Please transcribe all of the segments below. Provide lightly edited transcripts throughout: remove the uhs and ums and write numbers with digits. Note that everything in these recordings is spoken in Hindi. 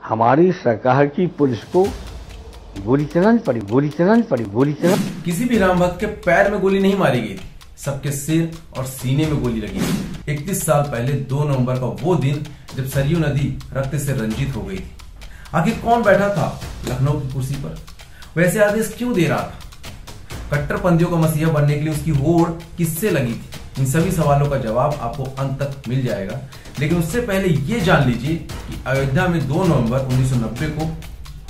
हमारी सरकार की पुलिस को गोली चलानी पड़ी। किसी भी राम भक्त के पैर में गोली नहीं मारी गई थी, सबके सिर और सीने में गोली लगी थी। 31 साल पहले 2 नवंबर का वो दिन जब सरयू नदी रक्त से रंजित हो गई थी। आखिर कौन बैठा था लखनऊ की कुर्सी पर? वैसे आदेश क्यों दे रहा था? कट्टरपंथियों का मसीहा बनने के लिए उसकी होड़ किससे लगी थी? इन सभी सवालों का जवाब आपको अंत तक मिल जाएगा, लेकिन उससे पहले ये जान लीजिए कि अयोध्या में 2 नवंबर 1990 को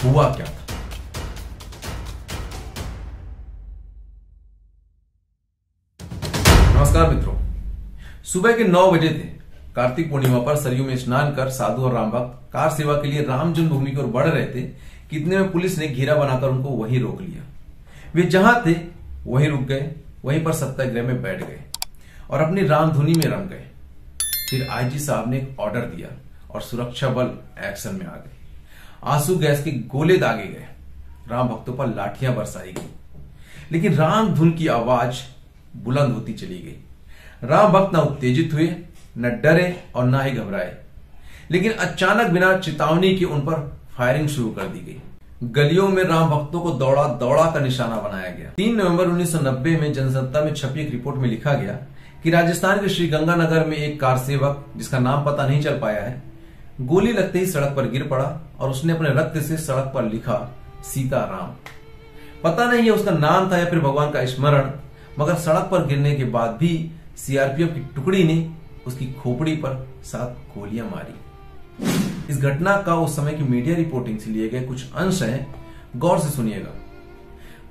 हुआ क्या था। नमस्कार मित्रों, सुबह के 9 बजे थे। कार्तिक पूर्णिमा पर सरयू में स्नान कर साधु और राम भक्त कार सेवा के लिए राम जन्मभूमि की ओर बढ़ रहे थे कि इतने में पुलिस ने घेरा बनाकर उनको वहीं रोक लिया। वे जहां थे वहीं रुक गए, वहीं पर सत्याग्रह में बैठ गए और अपनी रामधुनी में रम गए। फिर आईजी साहब ने एक ऑर्डर दिया और सुरक्षा बल एक्शन में आ गए। आंसू गैस के गोले दागे गए, राम भक्तों पर लाठियां बरसाई गई, लेकिन राम धुन की आवाज बुलंद होती चली गई। राम भक्त न उत्तेजित हुए, न डरे और न ही घबराए, लेकिन अचानक बिना चेतावनी के उन पर फायरिंग शुरू कर दी गई। गलियों में राम भक्तों को दौड़ा दौड़ा का निशाना बनाया गया। 3 नवंबर 1990 में जनसत्ता में छपी एक रिपोर्ट में लिखा गया कि राजस्थान के श्रीगंगानगर में एक कार सेवक, जिसका नाम पता नहीं चल पाया है, गोली लगते ही सड़क पर गिर पड़ा और उसने अपने रक्त से सड़क पर लिखा सीताराम। पता नहीं है उसका नाम था या फिर भगवान का स्मरण, मगर सड़क पर गिरने के बाद भी सीआरपीएफ की टुकड़ी ने उसकी खोपड़ी पर 7 गोलियां मारी। इस घटना का उस समय की मीडिया रिपोर्टिंग से लिए गए कुछ अंश हैं, गौर से सुनिएगा।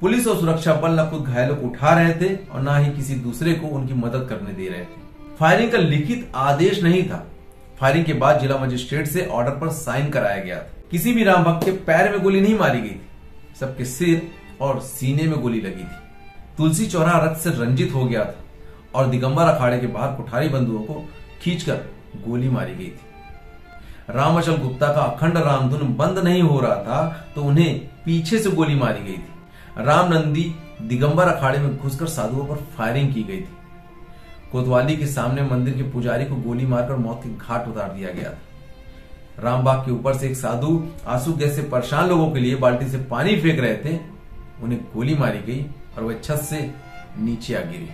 पुलिस और सुरक्षा बल न खुद घायलों को उठा रहे थे और न ही किसी दूसरे को उनकी मदद करने दे रहे थे। फायरिंग का लिखित आदेश नहीं था। फायरिंग के बाद जिला मजिस्ट्रेट से ऑर्डर पर साइन कराया गया था। किसी भी राम भक्त के पैर में गोली नहीं मारी गई थी, सबके सिर और सीने में गोली लगी थी। तुलसी चौराहा रक्त से रंजित हो गया था और दिगंबर अखाड़े के बाहर कुठारी बंधुओं को खींचकर गोली मारी गई थी। रामअचल गुप्ता का अखंड रामधुन बंद नहीं हो रहा था तो उन्हें पीछे से गोली मारी गई थी। राम नंदी दिगंबर अखाड़े में घुसकर साधुओं पर फायरिंग की गई थी। कोतवाली के सामने मंदिर के पुजारी को गोली मारकर मौत के घाट उतार दिया गया था। रामबाग के ऊपर से एक साधु आंसू गैस से परेशान लोगों के लिए बाल्टी से पानी फेंक रहे थे, उन्हें गोली मारी गई और वह छत से नीचे आ गिरी।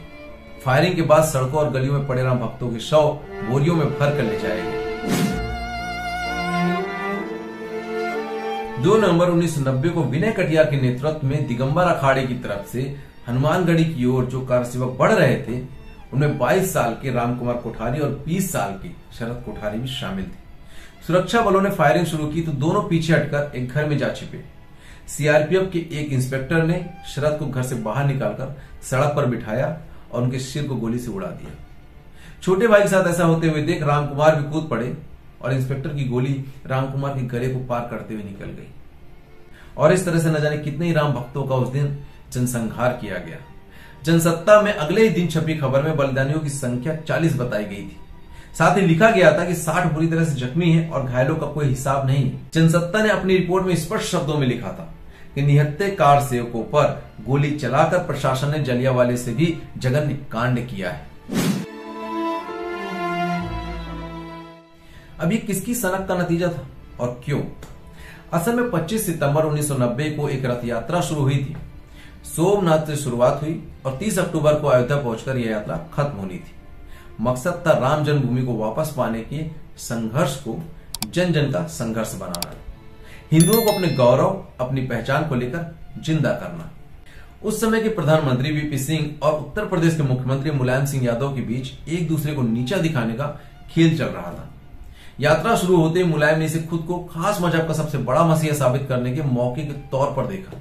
फायरिंग के बाद सड़कों और गलियों में पड़े राम भक्तों के शव बोरियों में भर कर ले जाए गए। 2 नवंबर 1990 को विनय कटियार के नेतृत्व में दिगंबर अखाड़े की तरफ से हनुमानगढ़ी की ओर जो कार सेवक बढ़ रहे थे, उनमें 22 साल के रामकुमार कोठारी और 20 साल के शरद कोठारी भी शामिल थे। सुरक्षा बलों ने फायरिंग शुरू की तो दोनों पीछे हटकर एक घर में जा छिपे। सीआरपीएफ के एक इंस्पेक्टर ने शरद को घर से बाहर निकालकर सड़क पर बिठाया और उनके सिर को गोली से उड़ा दिया। छोटे भाई के साथ ऐसा होते हुए देख रामकुमार भी कूद पड़े और इंस्पेक्टर की गोली रामकुमार के गले को पार करते हुए निकल गई। और इस तरह से न जाने कितने ही राम भक्तों का उस दिन जनसंहार किया गया। जनसत्ता में अगले ही दिन छपी खबर में बलिदानियों की संख्या 40 बताई गई थी। साथ ही लिखा गया था कि 60 बुरी तरह से जख्मी हैं और घायलों का कोई हिसाब नहीं है। जनसत्ता ने अपनी रिपोर्ट में स्पष्ट शब्दों में लिखा था कि निहत्थे कार सेवकों पर गोली चलाकर प्रशासन ने जलियांवाले से भी जघन्य कांड किया है। अब ये किसकी सनक का नतीजा था और क्यों? असल में 25 सितंबर 1990 को एक रथ यात्रा शुरू हुई थी। सोमनाथ से शुरुआत हुई और 30 अक्टूबर को अयोध्या पहुंचकर यह यात्रा खत्म होनी थी। मकसद था राम जन्मभूमि को वापस पाने के संघर्ष को जन जन का संघर्ष बनाना, हिंदुओं को अपने गौरव, अपनी पहचान को लेकर जिंदा करना। उस समय के प्रधानमंत्री वीपी सिंह और उत्तर प्रदेश के मुख्यमंत्री मुलायम सिंह यादव के बीच एक दूसरे को नीचा दिखाने का खेल चल रहा था। यात्रा शुरू होते ही मुलायम ने इसे खुद को खास मजहब का सबसे बड़ा मसीहा साबित करने के मौके के तौर पर देखा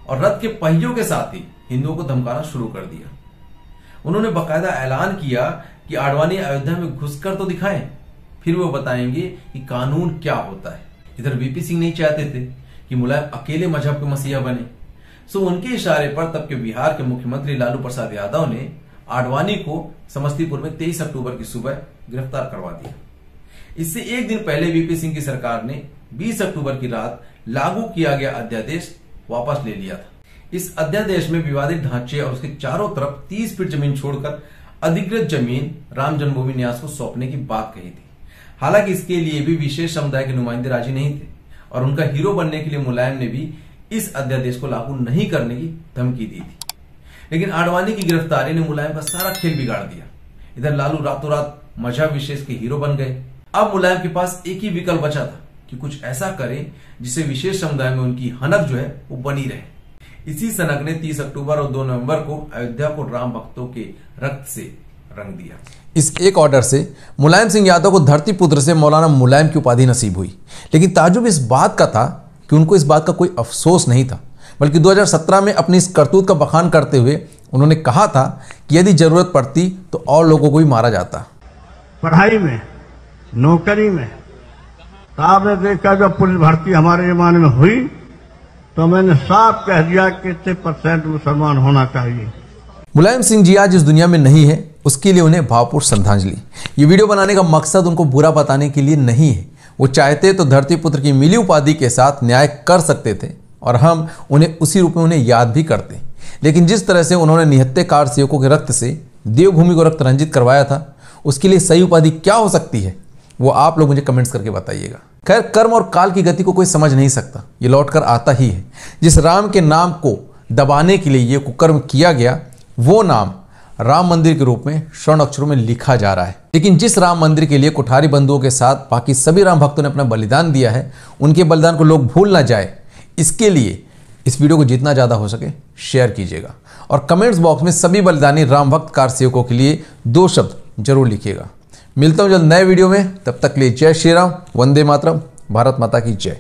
और रथ के पहियों के साथ ही हिंदुओं को धमकाना शुरू कर दिया। उन्होंने बाकायदा ऐलान किया कि आडवाणी अयोध्या में घुसकर तो दिखाएं, फिर वो बताएंगे कि कानून क्या होता है। इधर वीपी सिंह नहीं चाहते थे कि मुलायम अकेले मजहब के मसीहा बने, सो उनके इशारे पर तब के बिहार के मुख्यमंत्री लालू प्रसाद यादव ने आडवाणी को समस्तीपुर में 23 अक्टूबर की सुबह गिरफ्तार करवा दिया। इससे एक दिन पहले वीपी सिंह की सरकार ने 20 अक्टूबर की रात लागू किया गया अध्यादेश वापस ले लिया था। इस अध्यादेश में विवादित ढांचे और उसके चारों तरफ 30 फीट जमीन छोड़कर अधिकृत जमीन राम जन्मभूमि न्यास को सौंपने की बात कही थी। हालांकि इसके लिए भी विशेष समुदाय के नुमाइंदे राजी नहीं थे और उनका हीरो बनने के लिए मुलायम ने भी इस अध्यादेश को लागू नहीं करने की धमकी दी थी। लेकिन आडवाणी की गिरफ्तारी ने मुलायम का सारा खेल बिगाड़ दिया। इधर लालू रातों रात मजहब विशेष के हीरो बन गए। अब मुलायम के पास एक ही विकल्प बचा था कि कुछ ऐसा करें जिससे विशेष समुदाय में उनकी हनक जो है वो बनी रहे। इसी सनक ने 30 अक्टूबर और 2 नवंबर को अयोध्या को राम भक्तों के रक्त से रंग दिया। इस एक ऑर्डर से मुलायम सिंह यादव को धरती पुत्र से मौलाना मुलायम की उपाधि नसीब हुई। लेकिन ताजुब इस बात का था कि उनको इस बात का कोई अफसोस नहीं था, बल्कि 2017 में अपनी इस करतूत का बखान करते हुए उन्होंने कहा था कि यदि जरूरत पड़ती तो और लोगों को भी मारा जाता। पढ़ाई में, नौकरी में आपने देखा जब पुलिस भर्ती हमारे जमाने में हुई तो मैंने साफ कह दिया कि इतने % मुसलमान होना चाहिए। मुलायम सिंह जी आज इस दुनिया में नहीं है, उसके लिए उन्हें भावपूर्ण श्रद्धांजलि। ये वीडियो बनाने का मकसद उनको बुरा बताने के लिए नहीं है। वो चाहते तो धरती पुत्र की मिली उपाधि के साथ न्याय कर सकते थे और हम उन्हें उसी रूप में उन्हें याद भी करते। लेकिन जिस तरह से उन्होंने निहत्थे कार सेवकों के रक्त से देवभूमि को रक्त रंजित करवाया था, उसके लिए सही उपाधि क्या हो सकती है वो आप लोग मुझे कमेंट्स करके बताइएगा। खैर, कर्म और काल की गति को कोई समझ नहीं सकता, ये लौट कर आता ही है। जिस राम के नाम को दबाने के लिए ये कुकर्म किया गया, वो नाम राम मंदिर के रूप में स्वर्ण अक्षरों में लिखा जा रहा है। लेकिन जिस राम मंदिर के लिए कुठारी बंधुओं के साथ बाकी सभी राम भक्तों ने अपना बलिदान दिया है, उनके बलिदान को लोग भूल ना जाए, इसके लिए इस वीडियो को जितना ज़्यादा हो सके शेयर कीजिएगा और कमेंट्स बॉक्स में सभी बलिदानी राम भक्त कार सेवकों के लिए 2 शब्द जरूर लिखिएगा। मिलता हूं जल्द नए वीडियो में, तब तक के लिए जय श्री राम, वंदे मातरम, भारत माता की जय।